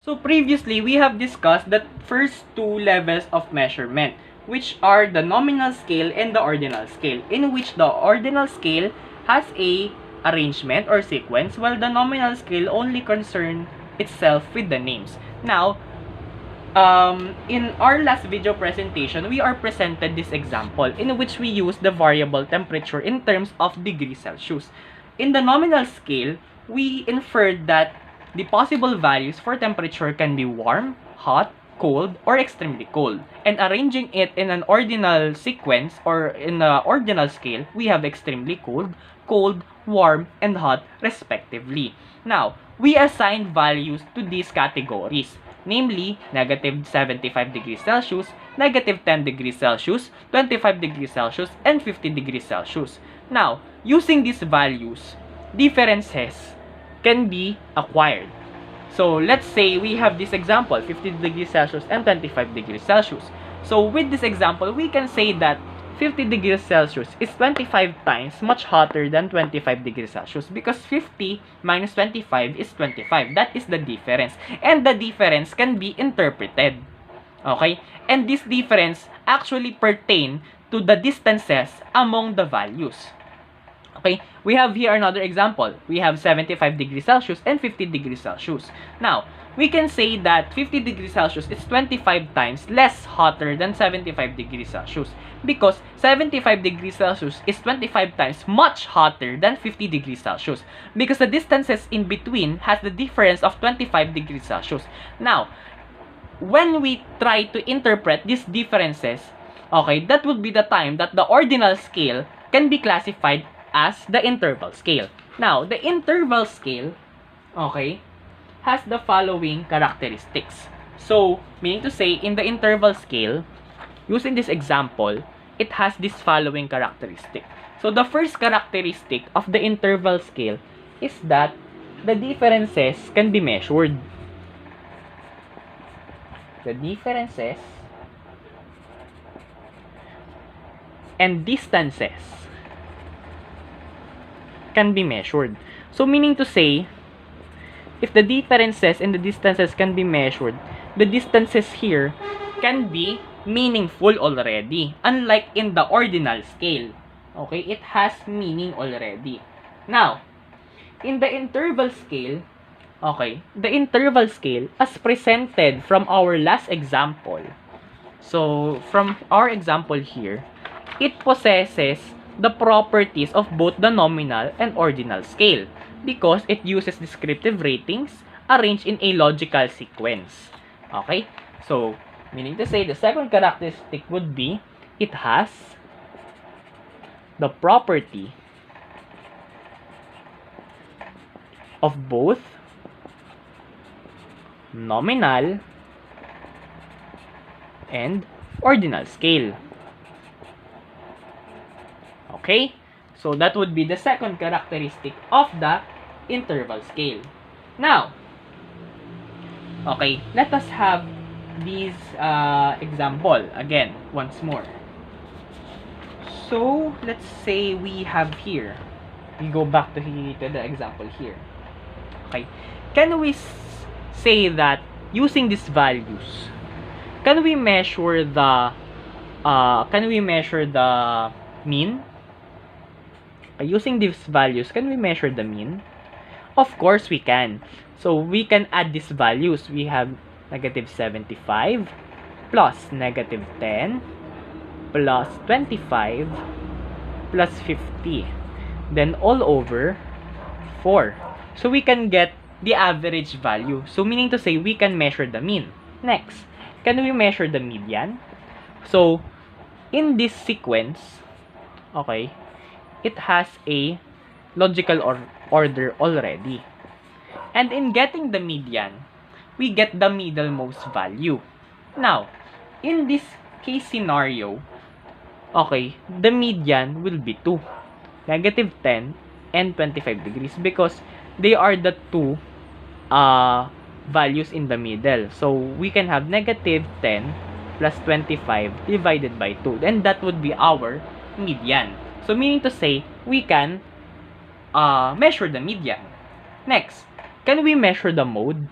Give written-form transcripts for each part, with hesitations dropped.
So previously, we have discussed the first two levels of measurement, which are the nominal scale and the ordinal scale, in which the ordinal scale has a arrangement or sequence, while the nominal scale only concern itself with the names. Now, in our last video presentation, we are presented this example in which we use the variable temperature in terms of degrees Celsius. In the nominal scale, we inferred that the possible values for temperature can be warm, hot, cold, or extremely cold. And arranging it in an ordinal sequence or in the ordinal scale, we have extremely cold, cold, warm, and hot respectively. Now, we assign values to these categories, namely negative 75 degrees Celsius, negative 10 degrees Celsius, 25 degrees Celsius, and 50 degrees Celsius. Now, using these values, differences can be acquired. So, let's say we have this example, 50 degrees Celsius and 25 degrees Celsius. So, with this example, we can say that 50 degrees Celsius is 25 times much hotter than 25 degrees Celsius because 50 minus 25 is 25. That is the difference. And the difference can be interpreted. Okay? And this difference actually pertain to the distances among the values. Okay, we have here another example. We have 75 degrees Celsius and 50 degrees Celsius. Now, we can say that 50 degrees Celsius is 25 times less hotter than 75 degrees Celsius because 75 degrees Celsius is 25 times much hotter than 50 degrees Celsius because the distances in between has the difference of 25 degrees Celsius. Now, when we try to interpret these differences, okay, that would be the time that the ordinal scale can be classified as the interval scale. Now, the interval scale, okay, has the following characteristics. So, meaning to say, in the interval scale, using this example, it has this following characteristic. So, the first characteristic of the interval scale is that the differences can be measured. The differences and distances can be measured. So, meaning to say, if the differences and the distances can be measured, the distances here can be meaningful already. Unlike in the ordinal scale. Okay, it has meaning already. Now, in the interval scale, okay, the interval scale as presented from our last example. So, from our example here, it possesses the properties of both the nominal and ordinal scale because it uses descriptive ratings arranged in a logical sequence. Okay? So, meaning to say, the second characteristic would be it has the property of both nominal and ordinal scale. Okay? So, that would be the second characteristic of the interval scale. Now, okay, let us have this example again, once more. So, let's say we have here, we go back to the example here. Okay, can we say that using these values, can we measure the mean? Using these values, can we measure the mean? Of course, we can. So, we can add these values. We have negative 75 plus negative 10 plus 25 plus 50. Then, all over 4. So, we can get the average value. So, meaning to say, we can measure the mean. Next, can we measure the median? So, in this sequence, okay, it has a logical order already. And in getting the median, we get the middlemost value. Now, in this case scenario, okay, the median will be 2. Negative 10 and 25 degrees because they are the two values in the middle. So, we can have negative 10 plus 25 divided by 2. And that would be our median. So, meaning to say, we can measure the median. Next, can we measure the mode?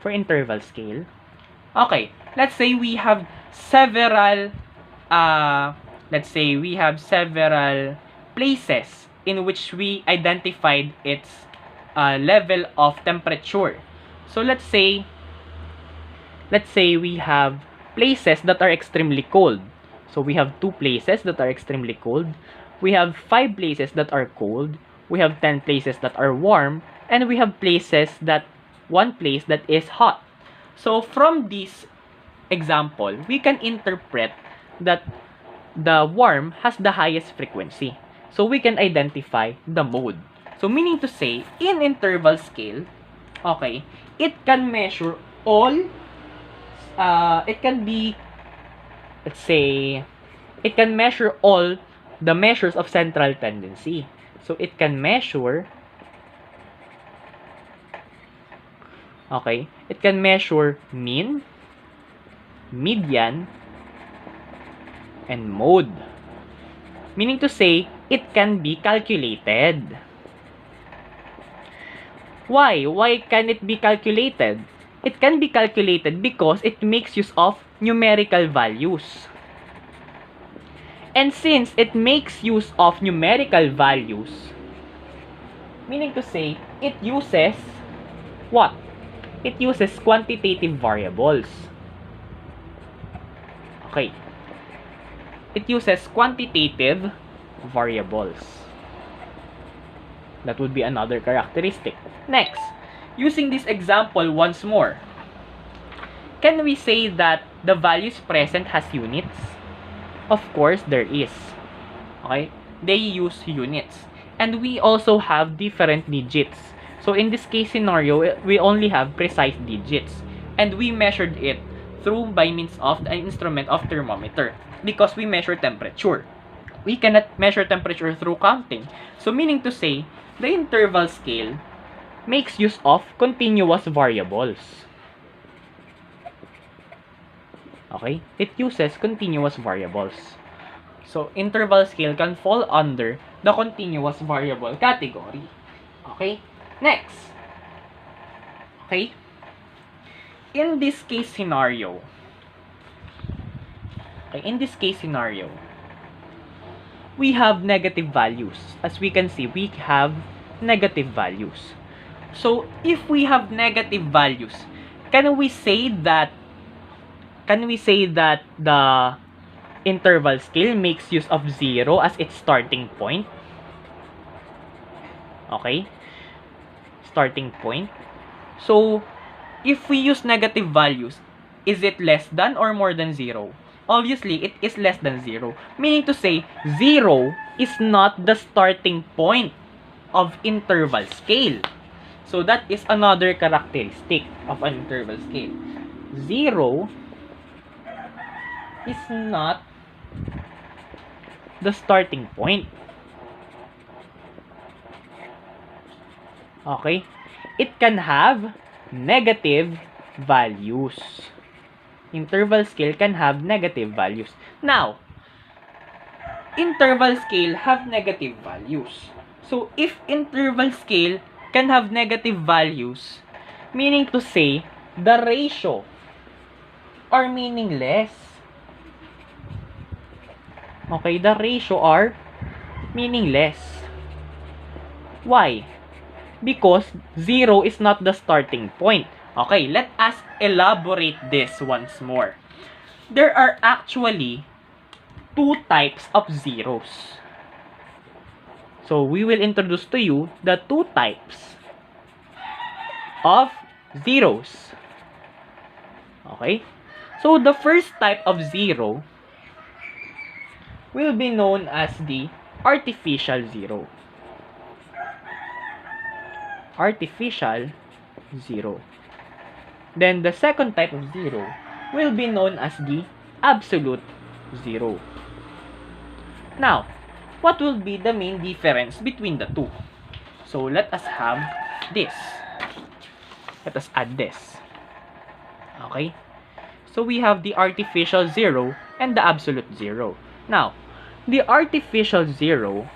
for interval scale. Okay, let's say we have several places in which we identified its level of temperature. So let's say we have places that are extremely cold. So we have 2 places that are extremely cold. We have 5 places that are cold. We have 10 places that are warm. And we have one place that is hot. So from this example, we can interpret that the warm has the highest frequency. So we can identify the mode. So meaning to say, in interval scale, okay, it can measure all, it can be, let's say, it can measure all the measures of central tendency. So it can measure, okay, it can measure mean, median, and mode. Meaning to say, it can be calculated. Why? Why can it be calculated? It can be calculated because it makes use of numerical values. And since it makes use of numerical values, meaning to say, it uses what? It uses quantitative variables. Okay. It uses quantitative variables. That would be another characteristic. Next, using this example once more, can we say that the values present has units? Of course, there is. Okay? They use units. And we also have different digits. So in this case scenario, we only have precise digits. And we measured it by means of an instrument of thermometer. Because we measure temperature. We cannot measure temperature through counting. So meaning to say, the interval scale makes use of continuous variables. Okay? It uses continuous variables. So interval scale can fall under the continuous variable category. Okay? Next. Okay? In this case scenario, we have negative values. As we can see, we have negative values. So, if we have negative values, can we say that the interval scale makes use of 0 as its starting point? Okay? Starting point. So, if we use negative values, is it less than or more than 0? Obviously, it is less than 0. Meaning to say, 0 is not the starting point of interval scale. So, that is another characteristic of an interval scale. 0 is not the starting point. Okay? It can have negative values. Interval scale can have negative values. Now, interval scale have negative values. So, if interval scale can have negative values, meaning to say, the ratio are meaningless. Okay, the ratio are meaningless. Why? Because 0 is not the starting point. Okay, let us elaborate this once more. There are actually 2 types of zeros. So, we will introduce to you the 2 types of zeros. Okay? So, the first type of zero will be known as the artificial zero. Artificial zero. Then, the second type of zero will be known as the absolute zero. Now, what will be the main difference between the two? So, let us have this. Let us add this. Okay? So, we have the artificial zero and the absolute zero. Now, the artificial zero,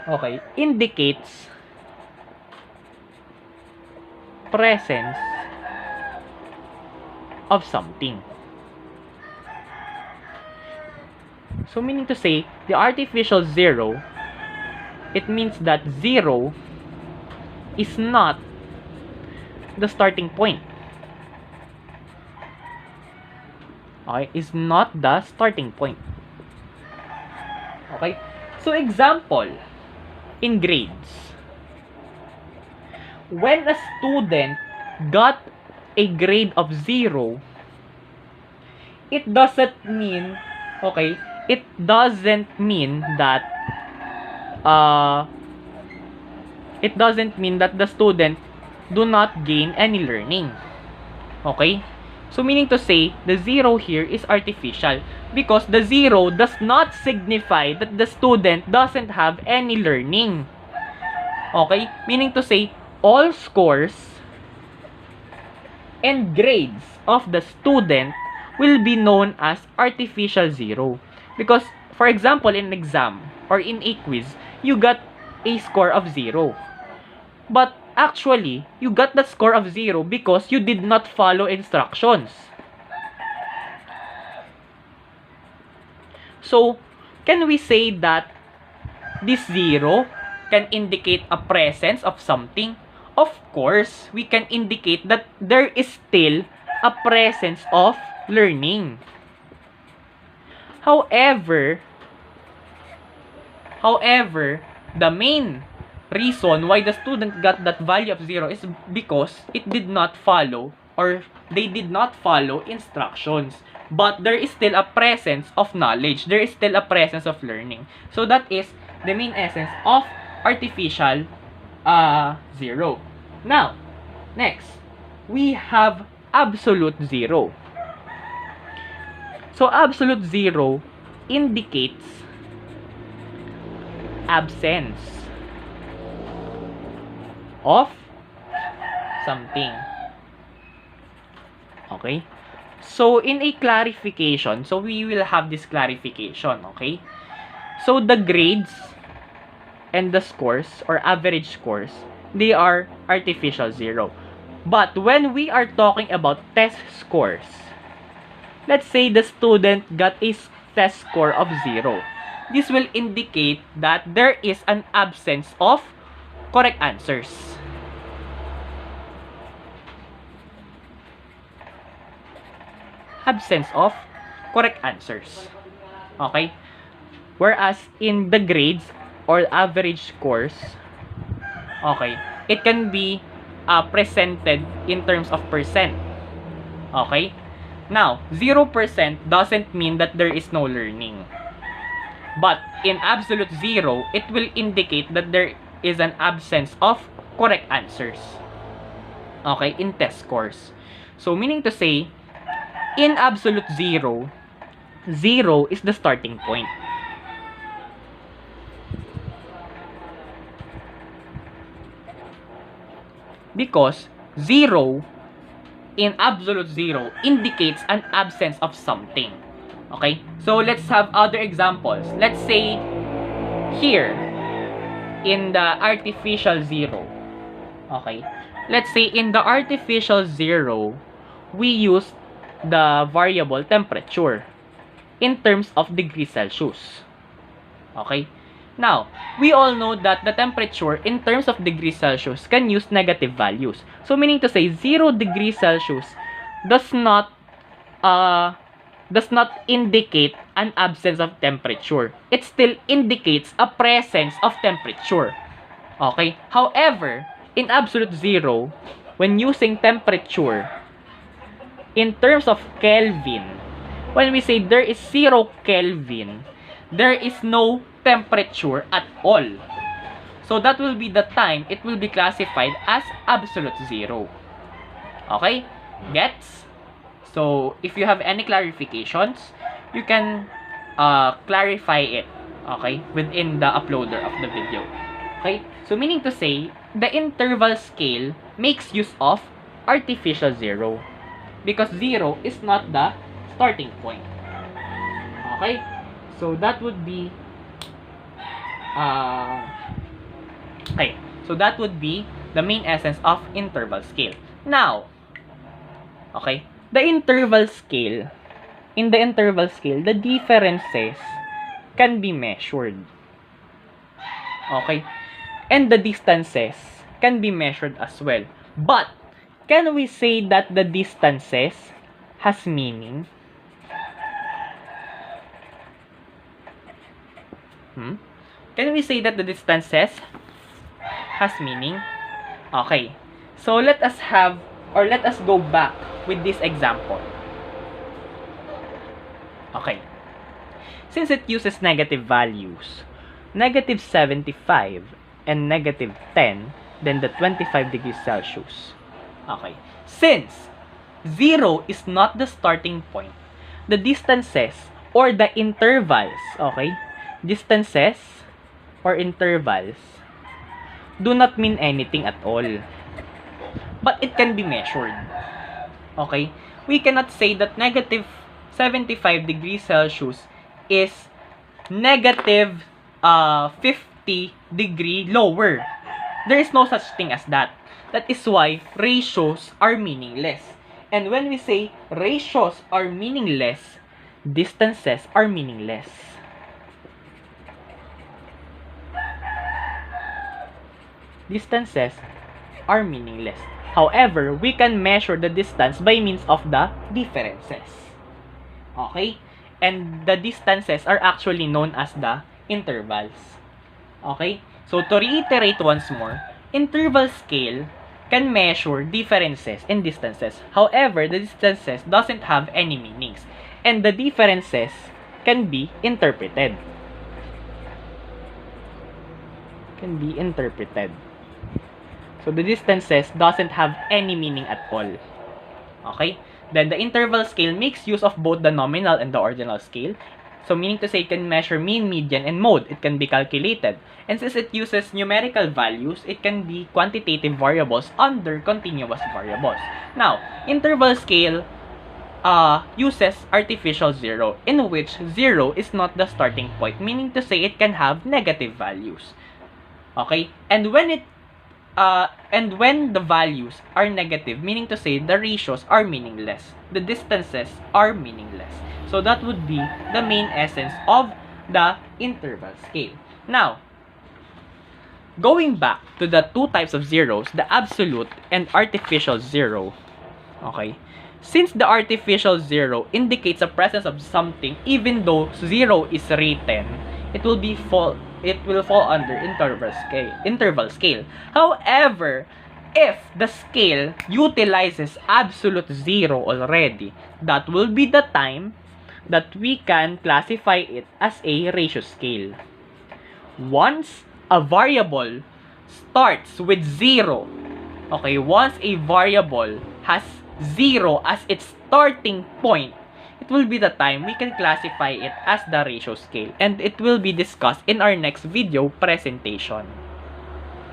okay, indicates presence of something. So meaning to say, the artificial zero, it means that zero is not the starting point. Okay, is not the starting point. Okay? So example, in grades. When a student got a grade of 0, it doesn't mean, okay, it doesn't mean that the student do not gain any learning. Okay? So meaning to say, the 0 here is artificial because the 0 does not signify that the student doesn't have any learning. Okay? Meaning to say, all scores and grades of the student will be known as artificial 0. Because, for example, in an exam or in a quiz, you got a score of 0. But actually, you got that score of 0 because you did not follow instructions. So, can we say that this 0 can indicate a presence of something? Of course, we can indicate that there is still a presence of learning. However, the main reason why the student got that value of 0 is because it did not follow, or they did not follow instructions. But there is still a presence of knowledge. There is still a presence of learning. So that is the main essence of artificial 0. Now, next, we have absolute 0. So absolute 0 indicates absence of something. Okay? So, in a clarification, so we will have this clarification, okay? So, the grades and the scores or average scores, they are artificial 0. But when we are talking about test scores, let's say the student got a test score of 0. This will indicate that there is an absence of correct answers. Absence of correct answers. Okay? Whereas in the grades or average scores, okay, it can be presented in terms of percent. Okay? Now, 0% doesn't mean that there is no learning. But in absolute 0, it will indicate that there is an absence of correct answers. Okay? In test scores. So, meaning to say, in absolute 0, 0 is the starting point. Because 0 in absolute 0 indicates an absence of something. Okay? So let's have other examples. Let's say here in the artificial 0. Okay? Let's say in the artificial 0, we use the variable temperature in terms of degrees Celsius. Okay? Now, we all know that the temperature in terms of degrees Celsius can use negative values. So, meaning to say, 0 degrees Celsius does not indicate an absence of temperature. It still indicates a presence of temperature. Okay? However, in absolute 0, when using temperature in terms of Kelvin, when we say there is 0 Kelvin, there is no temperature at all. So that will be the time it will be classified as absolute 0. Okay? Gets? So if you have any clarifications, you can clarify it, okay, within the uploader of the video. Okay? So meaning to say, the interval scale makes use of artificial 0 because 0 is not the starting point. Okay? So that would be the main essence of interval scale. Now, okay, the interval scale, in the interval scale, the differences can be measured. Okay, and the distances can be measured as well. But, can we say that the distances has meaning? Can we say that the distances has meaning? Okay. So let us go back with this example. Okay. Since it uses negative values, negative 75 and negative 10, then the 25 degrees Celsius. Okay. Since 0 is not the starting point, the distances or the intervals, okay, distances or intervals do not mean anything at all. But it can be measured. Okay? We cannot say that negative 75 degrees Celsius is negative 50 degree lower. There is no such thing as that. That is why ratios are meaningless. And when we say ratios are meaningless, distances are meaningless. Distances are meaningless. However, we can measure the distance by means of the differences. Okay? And the distances are actually known as the intervals. Okay? So, to reiterate once more, interval scale can measure differences in distances. However, the distances doesn't have any meanings. And the differences can be interpreted. So, the distances doesn't have any meaning at all. Okay? Then, the interval scale makes use of both the nominal and the ordinal scale. So, meaning to say, it can measure mean, median, and mode. It can be calculated. And since it uses numerical values, it can be quantitative variables under continuous variables. Now, interval scale uses artificial zero, in which 0 is not the starting point. Meaning to say, it can have negative values. Okay? And when the values are negative, meaning to say the ratios are meaningless, the distances are meaningless. So that would be the main essence of the interval scale. Now, going back to the two types of zeros, the absolute and artificial zero. Okay? Since the artificial zero indicates the presence of something, even though 0 is written, it will fall under interval scale. However, if the scale utilizes absolute zero already, that will be the time that we can classify it as a ratio scale. Once a variable starts with 0, okay, once a variable has 0 as its starting point, it will be the time we can classify it as the ratio scale, and it will be discussed in our next video presentation.